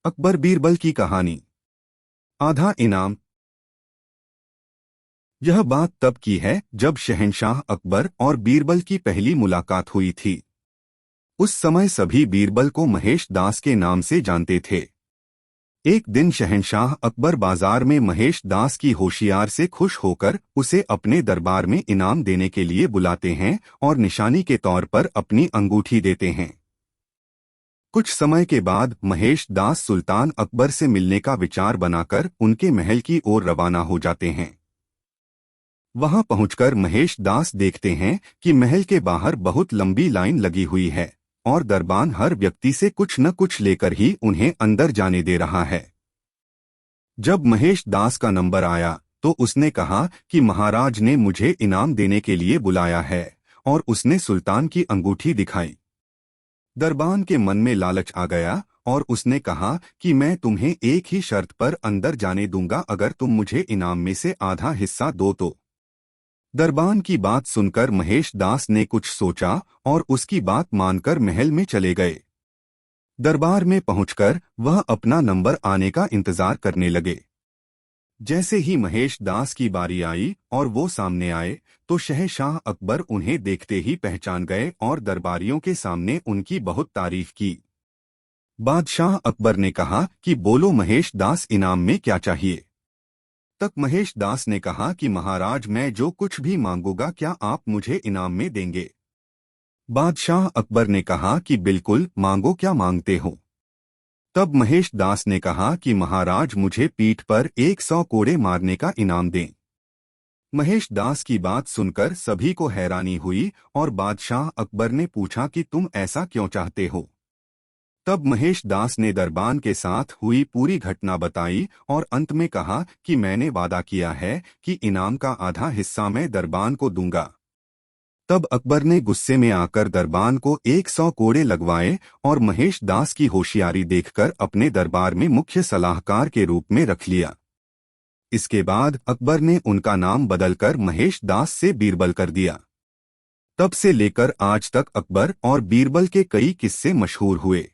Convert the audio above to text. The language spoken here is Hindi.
अकबर बीरबल की कहानी। आधा इनाम। यह बात तब की है जब शहंशाह अकबर और बीरबल की पहली मुलाकात हुई थी। उस समय सभी बीरबल को महेश दास के नाम से जानते थे। एक दिन शहंशाह अकबर बाजार में महेश दास की होशियार से खुश होकर उसे अपने दरबार में इनाम देने के लिए बुलाते हैं और निशानी के तौर पर अपनी अंगूठी देते हैं। कुछ समय के बाद महेश दास सुल्तान अकबर से मिलने का विचार बनाकर उनके महल की ओर रवाना हो जाते हैं। वहां पहुंचकर महेश दास देखते हैं कि महल के बाहर बहुत लंबी लाइन लगी हुई है और दरबान हर व्यक्ति से कुछ न कुछ लेकर ही उन्हें अंदर जाने दे रहा है। जब महेश दास का नंबर आया तो उसने कहा कि महाराज ने मुझे इनाम देने के लिए बुलाया है और उसने सुल्तान की अंगूठी दिखाई। दरबान के मन में लालच आ गया और उसने कहा कि मैं तुम्हें एक ही शर्त पर अंदर जाने दूंगा, अगर तुम मुझे इनाम में से आधा हिस्सा दो तो। दरबान की बात सुनकर महेश दास ने कुछ सोचा और उसकी बात मानकर महल में चले गए। दरबार में पहुंचकर वह अपना नंबर आने का इंतजार करने लगे। जैसे ही महेश दास की बारी आई और वो सामने आए तो शहंशाह अकबर उन्हें देखते ही पहचान गए और दरबारियों के सामने उनकी बहुत तारीफ की। बादशाह अकबर ने कहा कि बोलो महेश दास, इनाम में क्या चाहिए। तक महेश दास ने कहा कि महाराज, मैं जो कुछ भी मांगूंगा क्या आप मुझे इनाम में देंगे। बादशाह अकबर ने कहा कि बिल्कुल, मांगो, क्या मांगते हो। तब महेश दास ने कहा कि महाराज, मुझे पीठ पर 100 कोड़े मारने का इनाम दें। महेश दास की बात सुनकर सभी को हैरानी हुई और बादशाह अकबर ने पूछा कि तुम ऐसा क्यों चाहते हो। तब महेश दास ने दरबान के साथ हुई पूरी घटना बताई और अंत में कहा कि मैंने वादा किया है कि इनाम का आधा हिस्सा मैं दरबान को दूंगा। तब अकबर ने गुस्से में आकर दरबान को 100 कोड़े लगवाए और महेश दास की होशियारी देखकर अपने दरबार में मुख्य सलाहकार के रूप में रख लिया। इसके बाद अकबर ने उनका नाम बदलकर महेश दास से बीरबल कर दिया। तब से लेकर आज तक अकबर और बीरबल के कई किस्से मशहूर हुए।